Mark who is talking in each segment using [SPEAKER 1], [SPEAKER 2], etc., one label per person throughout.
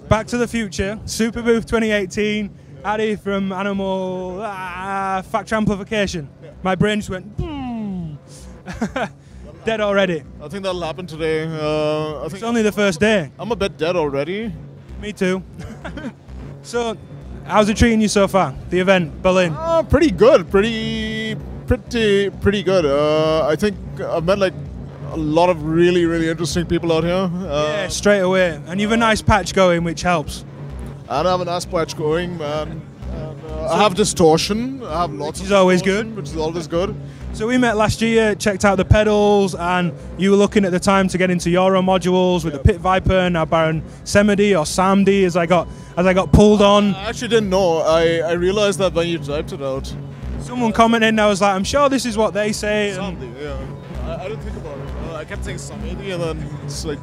[SPEAKER 1] Back to the Future, Superbooth 2018, Addy from Animal Factory Amplification. Yeah. My brain just went, dead already.
[SPEAKER 2] I think that'll happen today. I think
[SPEAKER 1] it's only the first day.
[SPEAKER 2] I'm a bit dead already.
[SPEAKER 1] Me too. So, how's it treating you so far, the event, Berlin?
[SPEAKER 2] Pretty good, pretty good. I think I've met like a lot of really interesting people out here.
[SPEAKER 1] Yeah, straight away. And you have a nice patch going, which helps.
[SPEAKER 2] And I have a nice patch going, man. I have distortion. I have lots of distortion,
[SPEAKER 1] which is always good.
[SPEAKER 2] Which is always good.
[SPEAKER 1] So we met last year, checked out the pedals, and you were looking at the time to get into Euro modules with the Pit Viper, now Baron Semedy or Samdi as I got pulled on.
[SPEAKER 2] I actually didn't know. I realized that when you typed it out.
[SPEAKER 1] Someone commented, and I was like, I'm sure this is what they say.
[SPEAKER 2] Samdi, yeah. I didn't think about it. I kept saying Samedi, and then it's like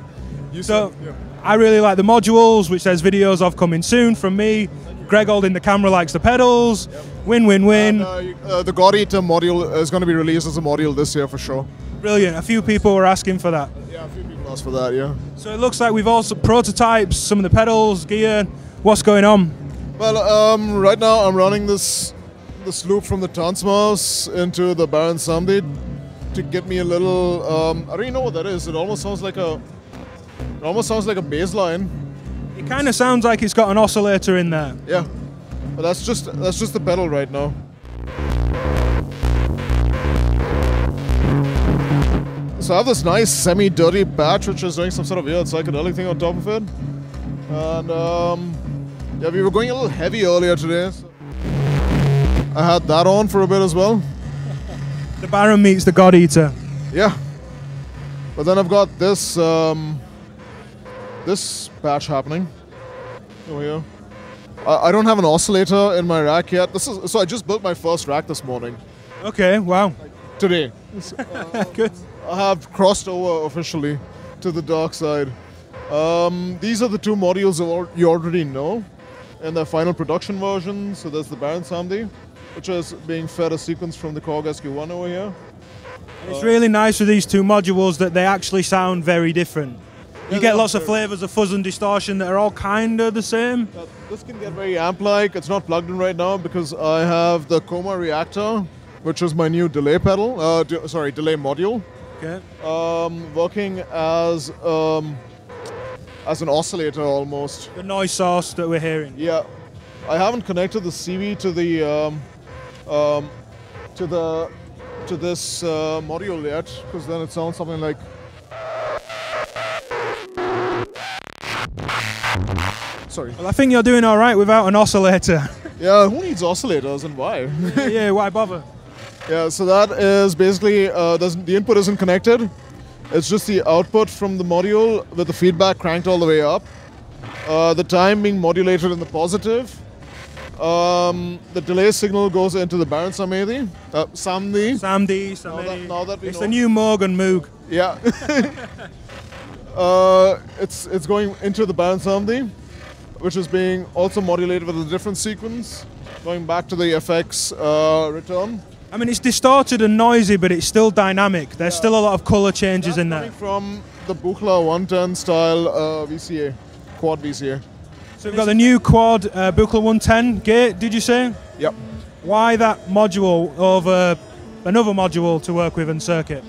[SPEAKER 2] you
[SPEAKER 1] so
[SPEAKER 2] said. Yeah.
[SPEAKER 1] I really like the modules, which there's videos of coming soon from me. Greg holding the camera likes the pedals. Yep. Win-win-win.
[SPEAKER 2] The God Eater module is going to be released as a module this year for sure.
[SPEAKER 1] Brilliant. A few people were asking for that.
[SPEAKER 2] Yeah, a few people asked for that, yeah.
[SPEAKER 1] So it looks like we've also prototypes, some of the pedals, gear. What's going on?
[SPEAKER 2] Well, right now I'm running this loop from the Tanzmaus into the Baron Samdi to get me a little. I don't even know what that is. It almost sounds like a bass line.
[SPEAKER 1] It kind of sounds like it's got an oscillator in there.
[SPEAKER 2] Yeah, but that's just the pedal right now. So I have this nice semi-dirty patch which is doing some sort of weird psychedelic thing on top of it. And yeah, we were going a little heavy earlier today. So I had that on for a bit as well.
[SPEAKER 1] The Baron meets the God Eater.
[SPEAKER 2] Yeah. But then I've got this this patch happening over here. I don't have an oscillator in my rack yet. So I just built my first rack this morning.
[SPEAKER 1] Okay, wow.
[SPEAKER 2] Today.
[SPEAKER 1] Good.
[SPEAKER 2] I have crossed over officially to the dark side. These are the two modules you already know in their final production version. So there's the Baron Samdi, which is being fed a sequence from the Korg SQ1 over here.
[SPEAKER 1] It's really nice with these two modules that they actually sound very different. You get lots of flavors of fuzz and distortion that are all kind of the same.
[SPEAKER 2] This can get very amp-like. It's not plugged in right now because I have the Coma Reactor, which is my new delay pedal, delay module.
[SPEAKER 1] Okay.
[SPEAKER 2] Working as an oscillator almost.
[SPEAKER 1] The noise source that we're hearing.
[SPEAKER 2] Yeah. I haven't connected the CV to this module yet, because then it sounds something like. Sorry.
[SPEAKER 1] Well, I think you're doing all right without an oscillator.
[SPEAKER 2] Yeah, who needs oscillators and why?
[SPEAKER 1] Yeah, why bother?
[SPEAKER 2] Yeah, so that is basically, the input isn't connected. It's just the output from the module with the feedback cranked all the way up. The time being modulated in the positive. The delay signal goes into the Baron Samedi. Samdi.
[SPEAKER 1] Now that we
[SPEAKER 2] know.
[SPEAKER 1] The new Moog and Moog.
[SPEAKER 2] Yeah. It's going into the Baron Samdi, which is being also modulated with a different sequence, going back to the FX return.
[SPEAKER 1] I mean, it's distorted and noisy, but it's still dynamic. There's still a lot of color changes in there.
[SPEAKER 2] From the Buchla 110 style VCA, quad VCA.
[SPEAKER 1] So we've got the new quad Buchla 110 gate, did you say?
[SPEAKER 2] Yep.
[SPEAKER 1] Why that module over another module to work with in circuit?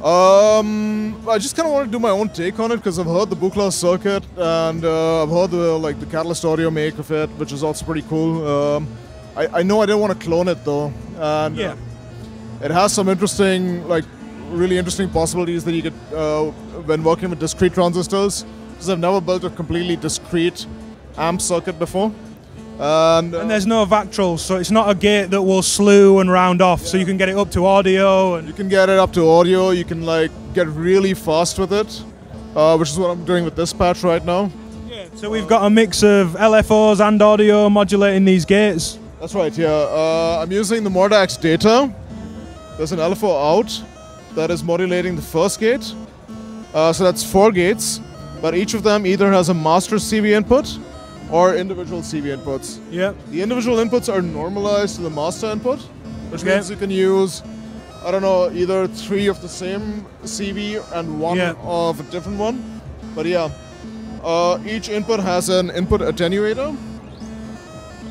[SPEAKER 2] I just kind of want to do my own take on it because I've heard the Buchla circuit and I've heard the Catalyst audio make of it, which is also pretty cool. I know I didn't want to clone it though, and
[SPEAKER 1] yeah,
[SPEAKER 2] it has some interesting, really interesting possibilities that you could when working with discrete transistors. Because I've never built a completely discrete amp circuit before. And
[SPEAKER 1] there's no Vactrals, so it's not a gate that will slew and round off, so you can get it up to audio. And
[SPEAKER 2] you can get it up to audio, you can get really fast with it, which is what I'm doing with this patch right now.
[SPEAKER 1] Yeah, so we've got a mix of LFOs and audio modulating these gates.
[SPEAKER 2] That's right, yeah. I'm using the Mordax data. There's an LFO out that is modulating the first gate. So that's 4 gates, but each of them either has a master CV input or individual CV inputs.
[SPEAKER 1] Yeah.
[SPEAKER 2] The individual inputs are normalized to the master input, which means you can use I don't know, either 3 of the same CV and 1 of a different one. But yeah, each input has an input attenuator.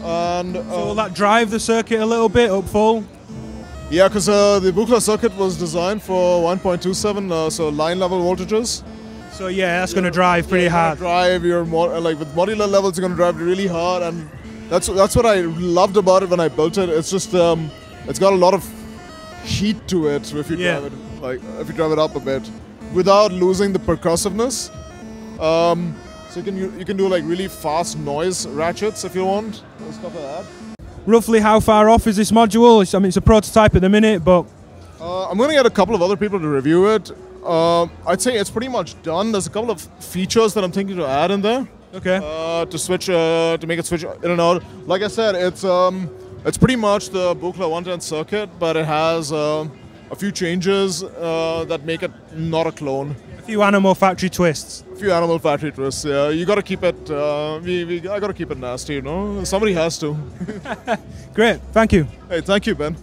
[SPEAKER 2] And
[SPEAKER 1] so will that drive the circuit a little bit up full?
[SPEAKER 2] Yeah, because the Buchla circuit was designed for 1.27, so line level voltages.
[SPEAKER 1] So yeah, that's going to drive pretty hard.
[SPEAKER 2] Drive your like with modular levels, you're going to drive really hard, and that's what I loved about it when I built it. It's just it's got a lot of heat to it if you drive it, like if you drive it up a bit, without losing the percussiveness. So you can do like really fast noise ratchets if you want, and stuff like that.
[SPEAKER 1] Roughly how far off is this module? I mean, it's a prototype at the minute, but...
[SPEAKER 2] I'm going to get a couple of other people to review it. I'd say it's pretty much done. There's a couple of features that I'm thinking to add in there.
[SPEAKER 1] Okay.
[SPEAKER 2] To switch, to make it switch in and out. Like I said, it's pretty much the Buchla 110 circuit, but it has a few changes that make it not a clone.
[SPEAKER 1] A few Animal Factory twists.
[SPEAKER 2] A few Animal Factory twists, yeah. You gotta keep it, I gotta keep it nasty, you know? Somebody has to.
[SPEAKER 1] Great, thank you.
[SPEAKER 2] Hey, thank you, Ben.